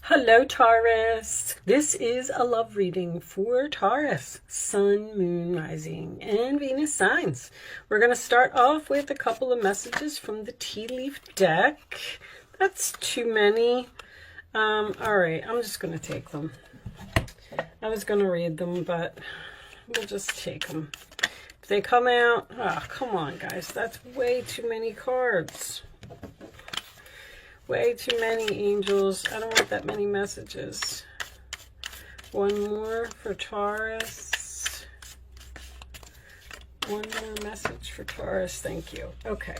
Hello, Taurus. This is a love reading for Taurus, Sun, Moon, Rising, and Venus signs. We're going to start off with a couple of messages from the tea leaf deck. That's too many. All right, I'm just going to take them. I was going to read them, but we'll just take them. If they come out, oh, come on, guys. That's way too many cards. Way too many, angels. I don't want that many messages. One more for Taurus. One more message for Taurus. Thank you. Okay.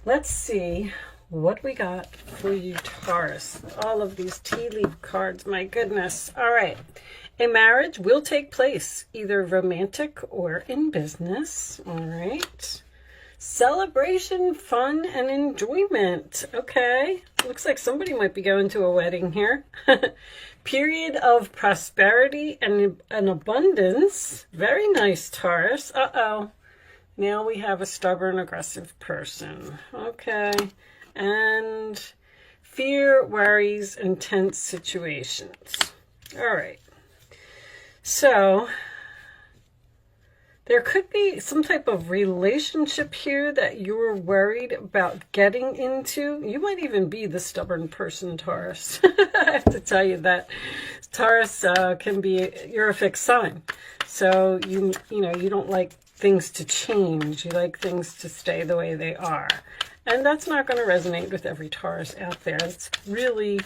Let's see what we got for you, Taurus. All of these tea leaf cards. My goodness. All right. A marriage will take place, either romantic or in business. All right. Celebration, fun, and enjoyment. Okay. Looks like somebody might be going to a wedding here. Period of prosperity and an abundance. Very nice, Taurus. Uh-oh. Now we have a stubborn, aggressive person. Okay. And fear, worries, and tense situations. All right. So there could be some type of relationship here that you're worried about getting into. You might even be the stubborn person, Taurus. I have to tell you that Taurus can be, you're a fixed sign. So you don't like things to change. You like things to stay the way they are. And that's not going to resonate with every Taurus out there. It's really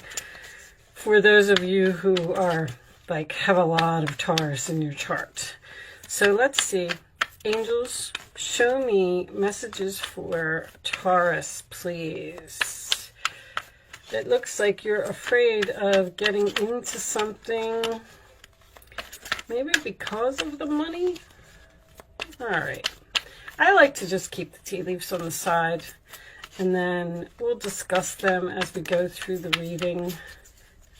for those of you who are have a lot of Taurus in your chart. So let's see. Angels, show me messages for Taurus, please. It looks like you're afraid of getting into something, maybe because of the money. All right. I like to just keep the tea leaves on the side, and then we'll discuss them as we go through the reading.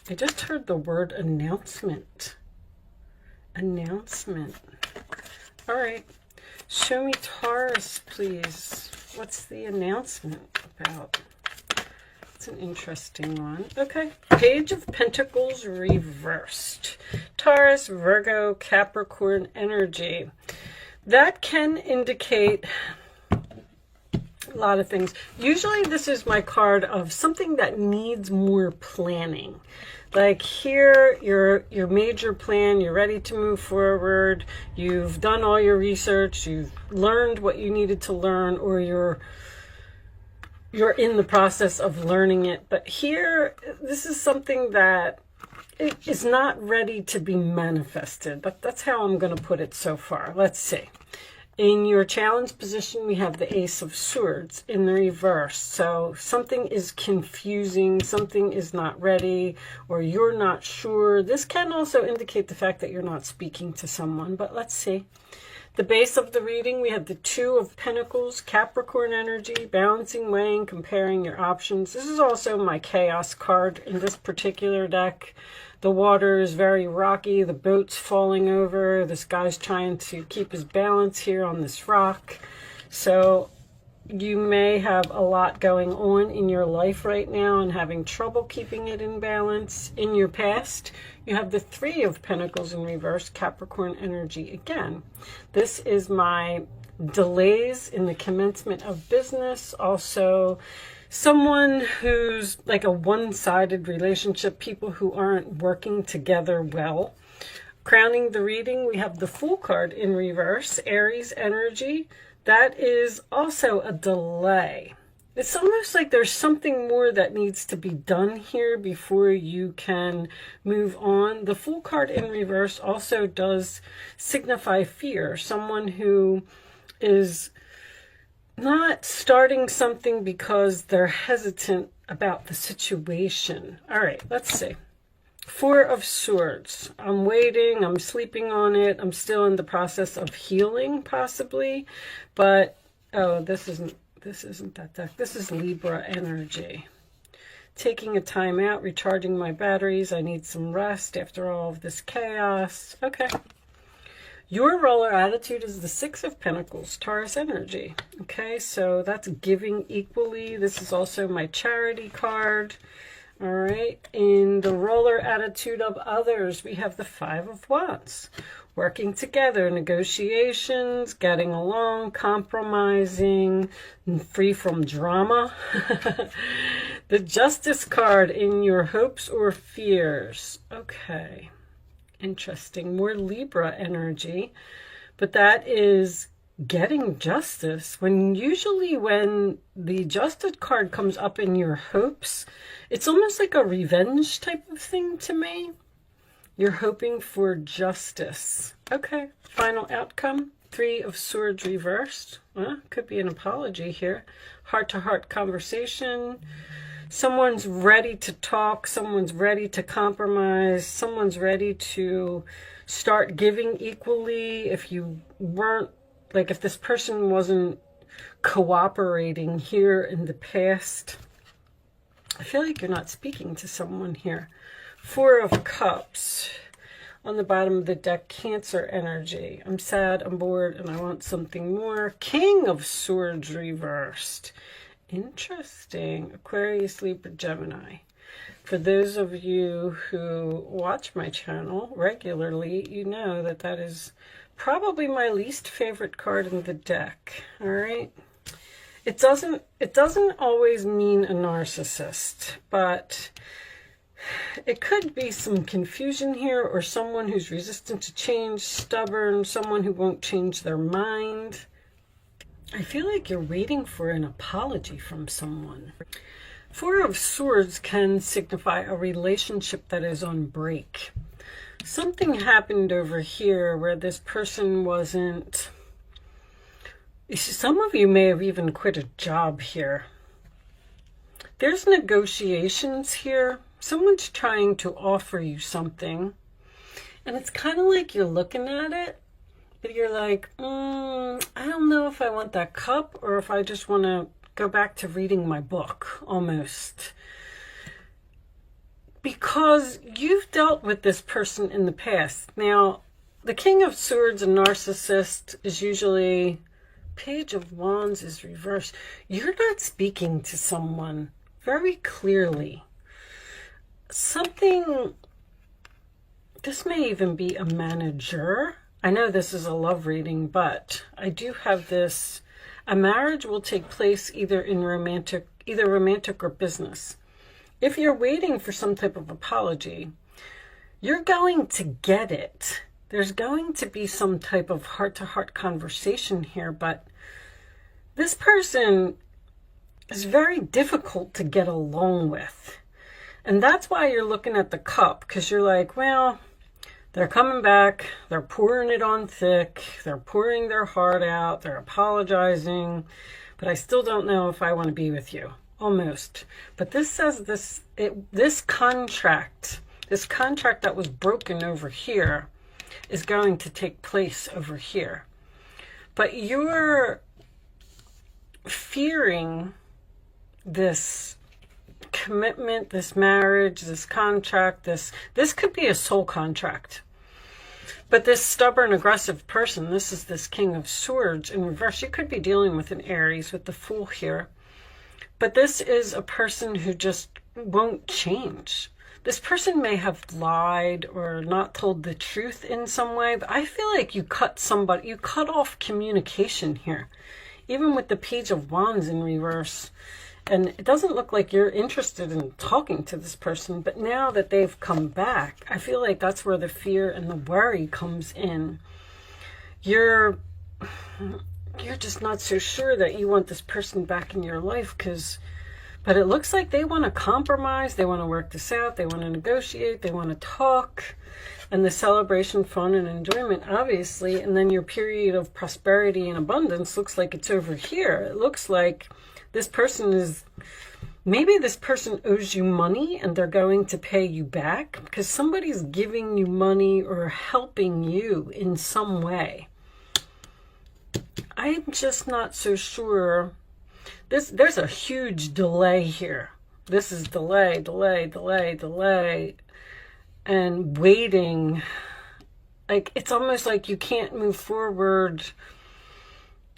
I just heard the word announcement. Announcement. All right. Show me Taurus, please. What's the announcement about? It's an interesting one. Okay. Page of Pentacles reversed. Taurus, Virgo, Capricorn energy. That can indicate a lot of things. Usually this is my card of something that needs more planning. Like here, your major plan, you're ready to move forward, you've done all your research, you've learned what you needed to learn, or you're in the process of learning it. But here, this is something that is not ready to be manifested. That's how I'm going to put it so far. Let's see. In your challenge position, we have the Ace of Swords in the reverse. So something is confusing, something is not ready, or you're not sure. This can also indicate the fact that you're not speaking to someone, but let's see. The base of the reading, we have the Two of Pentacles, Capricorn energy, balancing, weighing, comparing your options. This is also my chaos card in this particular deck. The water is very rocky. The boat's falling over. This guy's trying to keep his balance here on this rock. So you may have a lot going on in your life right now and having trouble keeping it in balance. In your past, you have the Three of Pentacles in reverse, Capricorn energy again. This is my delays in the commencement of business. Also, someone who's like a one-sided relationship, people who aren't working together well. Crowning the reading, we have the Fool card in reverse, Aries energy. That is also a delay. It's almost like there's something more that needs to be done here before you can move on. The Fool card in reverse also does signify fear. Someone who is not starting something because they're hesitant about the situation. All right, let's see. Four of Swords. I'm waiting. I'm sleeping on it. I'm still in the process of healing, possibly. But, oh, this isn't that deck. This is Libra energy. Taking a time out, recharging my batteries. I need some rest after all of this chaos. Okay. Your roller attitude is the Six of Pentacles, Taurus energy. Okay, so that's giving equally. This is also my charity card. All right, in the roller attitude of others, we have the Five of Wands. Working together, negotiations, getting along, compromising, free from drama. The Justice card in your hopes or fears. Okay, interesting. More Libra energy, but that is getting justice. Usually when the Justice card comes up in your hopes, it's almost like a revenge type of thing to me. You're hoping for justice. Okay, final outcome. Three of Swords reversed. Well, could be an apology here. Heart-to-heart conversation. Someone's ready to talk. Someone's ready to compromise. Someone's ready to start giving equally. If you weren't, like if this person wasn't cooperating here in the past, I feel like you're not speaking to someone here. Four of Cups on the bottom of the deck, Cancer energy. I'm sad, I'm bored, and I want something more. King of Swords reversed. Interesting. Aquarius, Libra, Gemini. For those of you who watch my channel regularly, you know that that is probably my least favorite card in the deck. All right. It doesn't always mean a narcissist, but it could be some confusion here, or someone who's resistant to change, stubborn, someone who won't change their mind. I feel like you're waiting for an apology from someone. Four of Swords can signify a relationship that is on break. Something happened over here where this person wasn't... Some of you may have even quit a job here. There's negotiations here. Someone's trying to offer you something, and it's kind of like you're looking at it, but you're like, I don't know if I want that cup or if I just want to go back to reading my book, almost. Because you've dealt with this person in the past. Now, the King of Swords, a narcissist, is usually... Page of Wands is reversed. You're not speaking to someone very clearly. Something, this may even be a manager. I know this is a love reading, but I do have this. A marriage will take place either romantic or business. If you're waiting for some type of apology, you're going to get it. There's going to be some type of heart-to-heart conversation here, but this person is very difficult to get along with. And that's why you're looking at the cup, because you're like, well, they're coming back, they're pouring it on thick, they're pouring their heart out, they're apologizing, but I still don't know if I want to be with you. Almost. But this says this contract that was broken over here is going to take place over here. But you're fearing this commitment, this marriage, this contract, this could be a soul contract. But this stubborn, aggressive person, this is this King of Swords in reverse. You could be dealing with an Aries with the Fool here. But this is a person who just won't change. This person may have lied or not told the truth in some way, but I feel like you cut off communication here. Even with the Page of Wands in reverse. And it doesn't look like you're interested in talking to this person, but now that they've come back, I feel like that's where the fear and the worry comes in. You're just not so sure that you want this person back in your life, but it looks like they want to compromise, they want to work this out, they want to negotiate, they want to talk, and the celebration, fun, and enjoyment, obviously, and then your period of prosperity and abundance looks like it's over here. It looks like this person maybe this person owes you money and they're going to pay you back because somebody's giving you money or helping you in some way. I'm just not so sure. There's a huge delay here. This is delay, and waiting. Like, it's almost like you can't move forward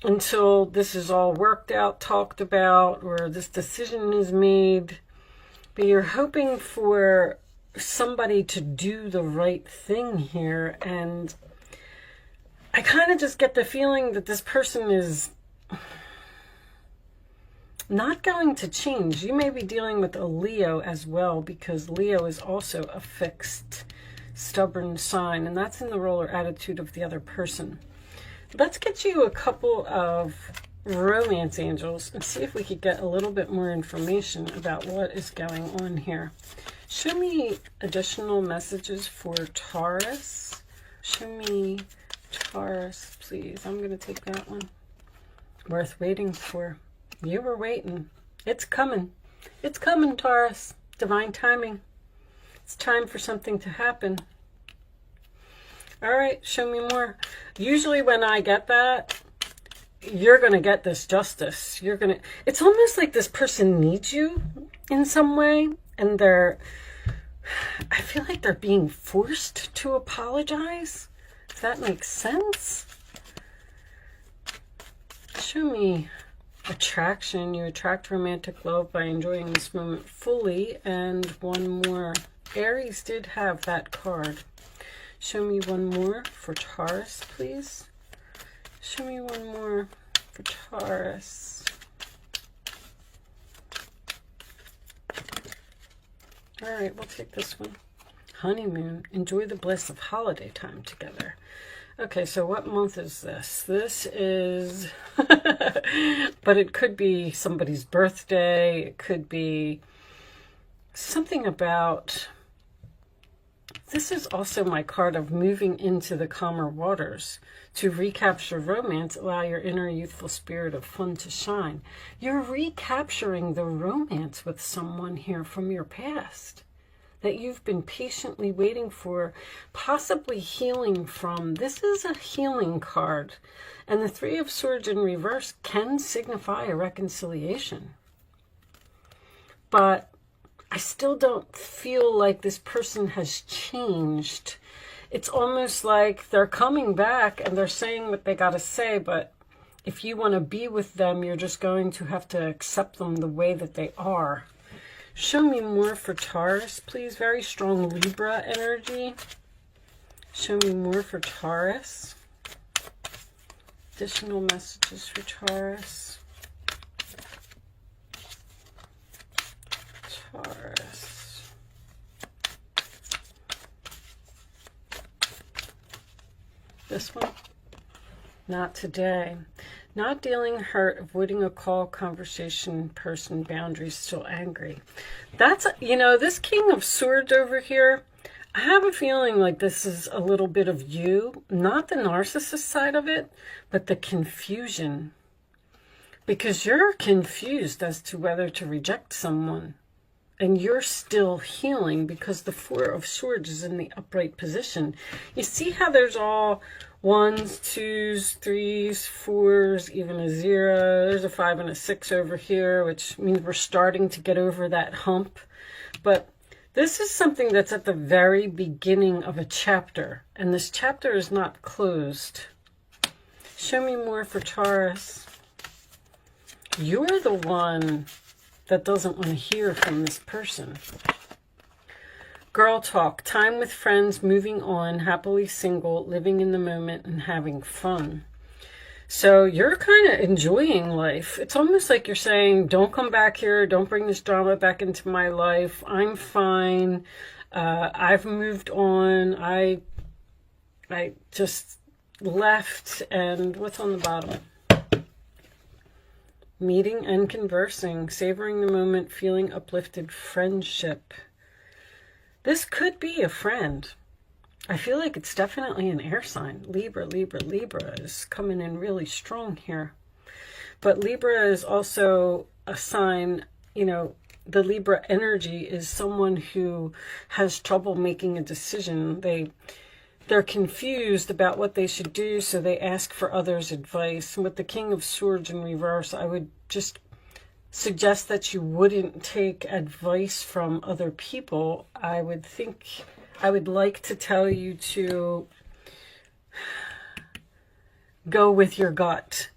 until this is all worked out, talked about, or this decision is made. But you're hoping for somebody to do the right thing here. And I kind of just get the feeling that this person is not going to change. You may be dealing with a Leo as well, because Leo is also a fixed, stubborn sign, and that's in the role or attitude of the other person. Let's get you a couple of romance angels and see if we could get a little bit more information about what is going on here. Show me additional messages for Taurus. Show me Taurus, please. I'm going to take that one. Worth waiting for. You were waiting. It's coming. It's coming, Taurus. Divine timing. It's time for something to happen. All right, show me more. Usually when I get that, you're going to get this justice. You're going to, it's almost like this person needs you in some way, and I feel like they're being forced to apologize. If that makes sense. Show me attraction. You attract romantic love by enjoying this moment fully. And one more. Aries did have that card. Show me one more for Taurus, please. Show me one more for Taurus. All right, we'll take this one. Honeymoon. Enjoy the bliss of holiday time together. Okay, so what month is this? This is, but it could be somebody's birthday. It could be something about, this is also my card of moving into the calmer waters. To recapture romance, allow your inner youthful spirit of fun to shine. You're recapturing the romance with someone here from your past that you've been patiently waiting for, possibly healing from. This is a healing card. And the Three of Swords in reverse can signify a reconciliation. But I still don't feel like this person has changed. It's almost like they're coming back and they're saying what they got to say, but if you want to be with them, you're just going to have to accept them the way that they are. Show me more for Taurus, please. Very strong Libra energy. Show me more for Taurus. Additional messages for Taurus. Taurus. This one? Not today. Not dealing hurt, avoiding a call, conversation, person, boundaries, still angry. That's, you know, this King of Swords over here, I have a feeling like this is a little bit of you, not the narcissist side of it, but the confusion. Because you're confused as to whether to reject someone. And you're still healing because the Four of Swords is in the upright position. You see how there's all 1s, 2s, 3s, 4s, even a 0. There's a 5 and a 6 over here, which means we're starting to get over that hump. But this is something that's at the very beginning of a chapter, and this chapter is not closed. Show me more for Taurus. You're the one that doesn't want to hear from this person. Girl talk, time with friends, moving on, happily single, living in the moment, and having fun. So you're kind of enjoying life. It's almost like you're saying, don't come back here. Don't bring this drama back into my life. I'm fine. I've moved on. I just left. And what's on the bottom? Meeting and conversing, savoring the moment, feeling uplifted, friendship. This could be a friend. I feel like it's definitely an air sign. Libra, Libra, Libra is coming in really strong here. But Libra is also a sign, you know, the Libra energy is someone who has trouble making a decision. They're confused about what they should do, so they ask for others' advice. And with the King of Swords in reverse, I would just suggest that you wouldn't take advice from other people. I would like to tell you to go with your gut.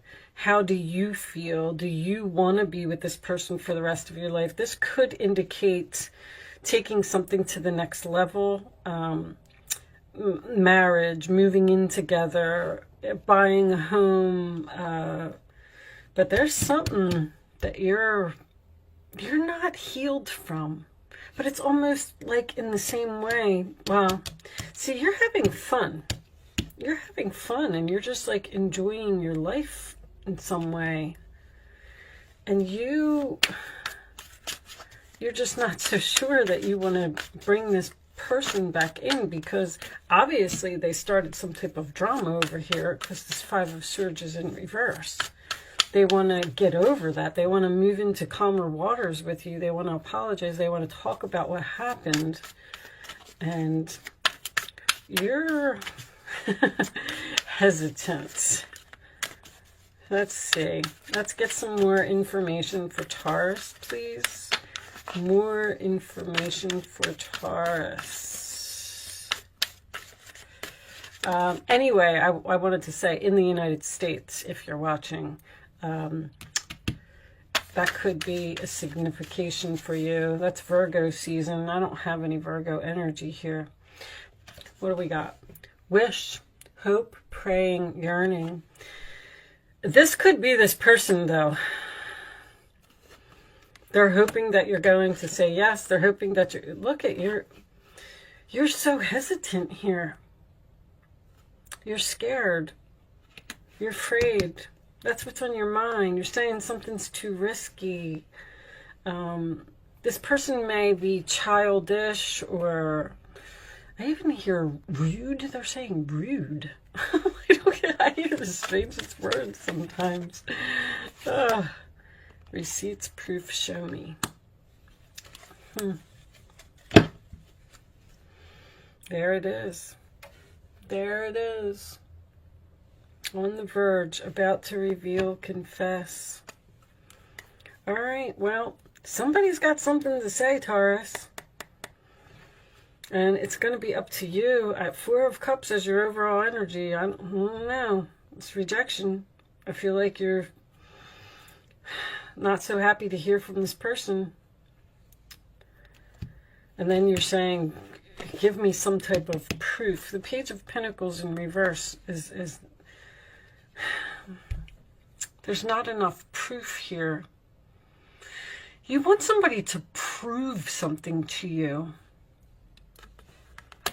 How do you feel? Do you want to be with this person for the rest of your life? This could indicate taking something to the next level, marriage, moving in together, buying a home. But there's something that you're not healed from. But it's almost like in the same way. Well, see, you're having fun. You're having fun and you're just like enjoying your life in some way. And you're just not so sure that you want to bring this person back in, because obviously they started some type of drama over here, because this Five of Swords is in reverse. They want to get over that. They want to move into calmer waters with you. They want to apologize. They want to talk about what happened. And you're hesitant. Let's see. Let's get some more information for Taurus, please. More information for Taurus. Anyway, I wanted to say, in the United States, if you're watching, that could be a signification for you. That's Virgo season. I don't have any Virgo energy here. What do we got? Wish, hope, praying, yearning. This could be this person, though. They're hoping that you're going to say yes. They're hoping that you're... Look at you're so hesitant here. You're scared. You're afraid. That's what's on your mind. You're saying something's too risky. This person may be childish, or I even hear rude. They're saying rude. I hear the strangest words sometimes. Receipts, proof, show me. There it is. There it is. On the verge, about to reveal, confess. All right, well, somebody's got something to say, Taurus. And it's going to be up to you. At Four of Cups as your overall energy, I don't know. It's rejection. I feel like you're not so happy to hear from this person. And then you're saying, give me some type of proof. The Page of Pentacles in reverse is there's not enough proof here. You want somebody to prove something to you.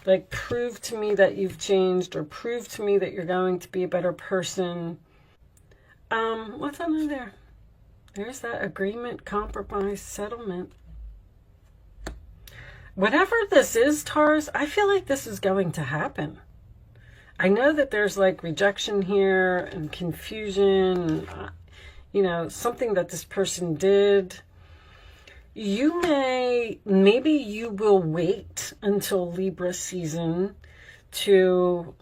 Like, prove to me that you've changed, or prove to me that you're going to be a better person. What's under there? There's that agreement, compromise, settlement. Whatever this is, Taurus, I feel like this is going to happen. I know that there's like rejection here and confusion, you know, something that this person did. You maybe you will wait until Libra season to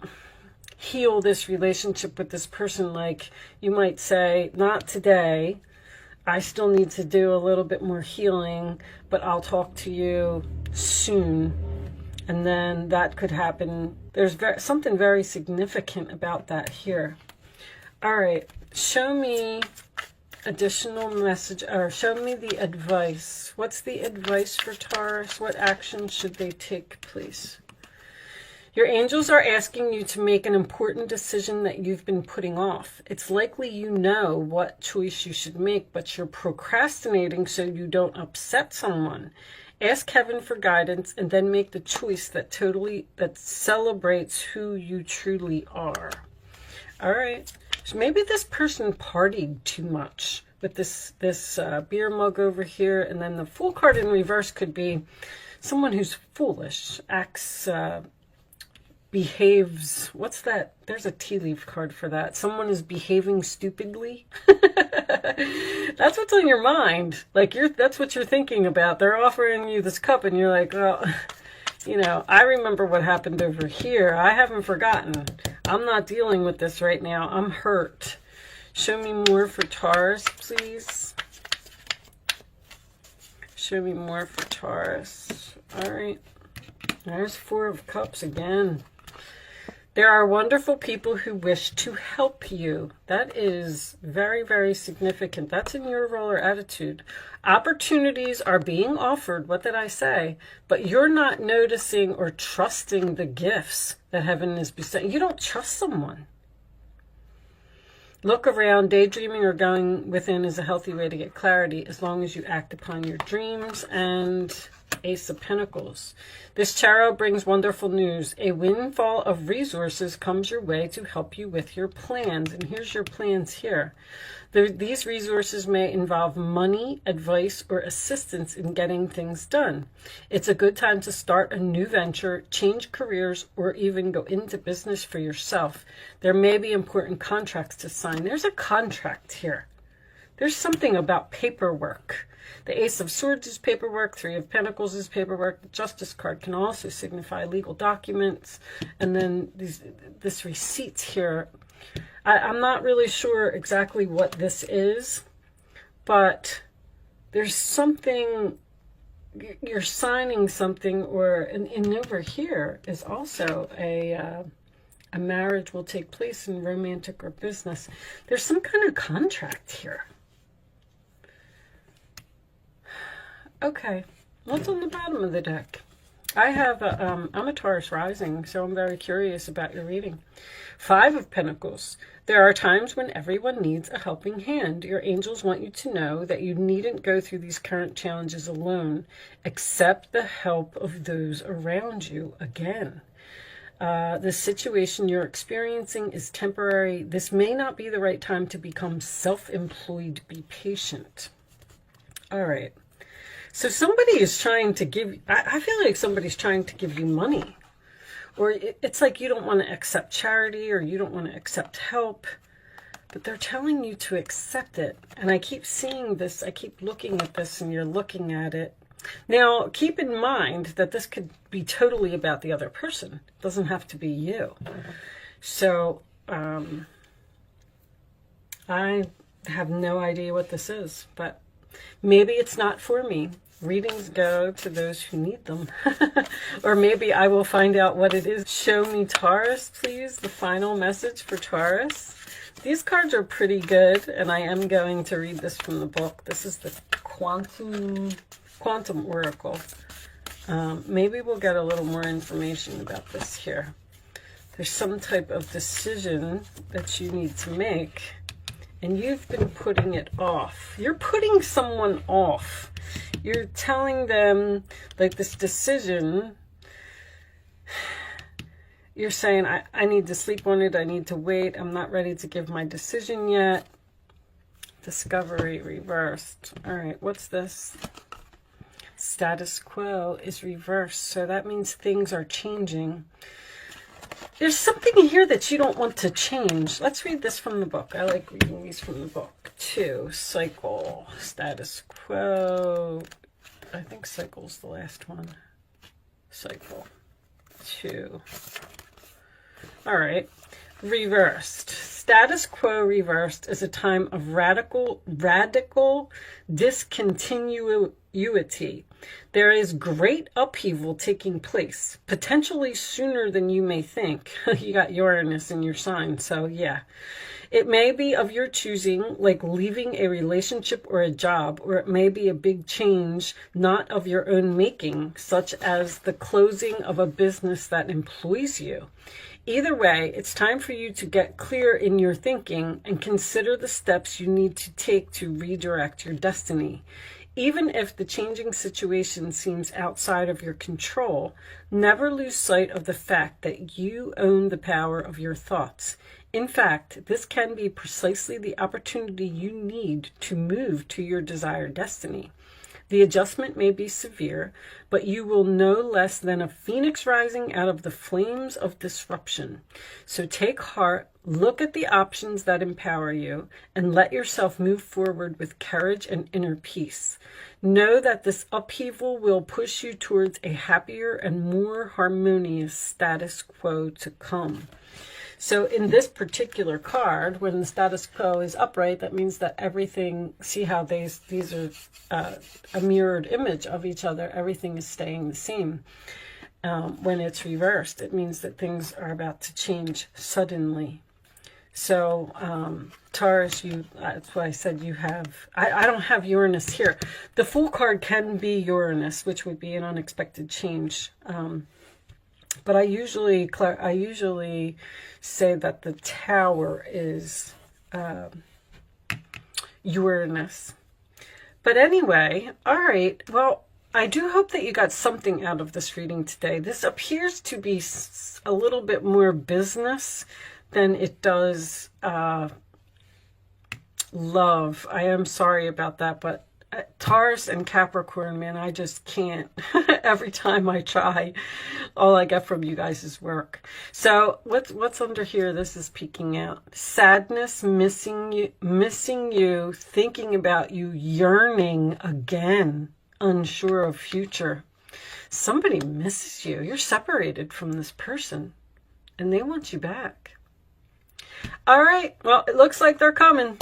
heal this relationship with this person. Like, you might say, not today. I still need to do a little bit more healing, but I'll talk to you soon. And then that could happen. There's something very significant about that here. All right, show me additional message, or show me the advice. What's the advice for Taurus? What action should they take, please? Your angels are asking you to make an important decision that you've been putting off. It's likely you know what choice you should make, but you're procrastinating so you don't upset someone. Ask heaven for guidance and then make the choice that celebrates who you truly are. All right. So maybe this person partied too much with this beer mug over here, and then the Fool card in reverse could be someone who's foolish, acts, behaves. What's that? There's a tea leaf card for that. Someone is behaving stupidly. That's what's on your mind. Like, that's what you're thinking about. They're offering you this cup, and you're like, well, you know, I remember what happened over here. I haven't forgotten. I'm not dealing with this right now. I'm hurt. Show me more for Taurus, please. Show me more for Taurus. All right. There's Four of Cups again. There are wonderful people who wish to help you. That is very, very significant. That's in your role or attitude. Opportunities are being offered. What did I say? But you're not noticing or trusting the gifts that heaven is bestowing. You don't trust someone. Look around. Daydreaming or going within is a healthy way to get clarity as long as you act upon your dreams. And Ace of Pentacles. This tarot brings wonderful news. A windfall of resources comes your way to help you with your plans. And here's your plans here. These resources may involve money, advice, or assistance in getting things done. It's a good time to start a new venture, change careers, or even go into business for yourself. There may be important contracts to sign. There's a contract here. There's something about paperwork. The Ace of Swords is paperwork. Three of Pentacles is paperwork. The Justice card can also signify legal documents. And then this receipts here. I'm not really sure exactly what this is, but there's something, you're signing something, and over here is also a marriage will take place in romantic or business. There's some kind of contract here. Okay, what's on the bottom of the deck? I have I'm a Taurus rising, so I'm very curious about your reading. Five of Pentacles. There are times when everyone needs a helping hand. Your angels want you to know that you needn't go through these current challenges alone. Accept the help of those around you. Again, the situation you're experiencing is temporary. This may not be the right time to become self-employed. Be patient. All right. So somebody is trying to give, I feel like somebody's trying to give you money. Or it's like you don't want to accept charity or you don't want to accept help. But they're telling you to accept it. And I keep seeing this, I keep looking at this and you're looking at it. Now, keep in mind that this could be totally about the other person. It doesn't have to be you. So, I have no idea what this is, but maybe it's not for me. Readings go to those who need them. Or maybe I will find out what it is. Show me Taurus, please. The final message for Taurus. These cards are pretty good, and I am going to read this from the book. This is the Quantum Oracle. Maybe we'll get a little more information about this here. There's some type of decision that you need to make, and you've been putting it off. You're putting someone off. You're telling them, like, this decision, you're saying, I need to sleep on it, I need to wait, I'm not ready to give my decision yet. Discovery reversed. All right, what's this? Status quo is reversed, so that means things are changing. There's something here that you don't want to change. Let's read this from the book. I like reading these from the book too. Cycle, status quo. I think cycle's the last one. Cycle 2. All right. Reversed. Status quo reversed is a time of radical discontinuity. There is great upheaval taking place, potentially sooner than you may think. You got Uranus in your sign, so yeah. It may be of your choosing, like leaving a relationship or a job, or it may be a big change not of your own making, such as the closing of a business that employs you. Either way, it's time for you to get clear in your thinking and consider the steps you need to take to redirect your destiny. Even if the changing situation seems outside of your control, never lose sight of the fact that you own the power of your thoughts. In fact, this can be precisely the opportunity you need to move to your desired destiny. The adjustment may be severe, but you will no less than a phoenix rising out of the flames of disruption. So take heart, look at the options that empower you, and let yourself move forward with courage and inner peace. Know that this upheaval will push you towards a happier and more harmonious status quo to come. So in this particular card, when the status quo is upright, that means that everything, see how these are a mirrored image of each other, everything is staying the same. when it's reversed. It means that things are about to change suddenly. So, Taurus, that's why I said you have, I don't have Uranus here. The Fool card can be Uranus, which would be an unexpected change. But I usually say that the Tower is Uranus. But anyway, all right, well, I do hope that you got something out of this reading today. This appears to be a little bit more business than it does love. I am sorry about that, but Taurus and Capricorn, man, I just can't. Every time I try, all I get from you guys is work. So what's under here? This is peeking out. Sadness, missing you, thinking about you, yearning again, unsure of future. Somebody misses you. You're separated from this person, and they want you back. All right, well, it looks like they're coming.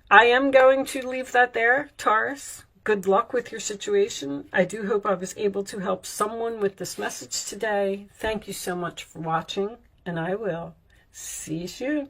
I am going to leave that there, Taurus. Good luck with your situation. I do hope I was able to help someone with this message today. Thank you so much for watching, and I will see you soon.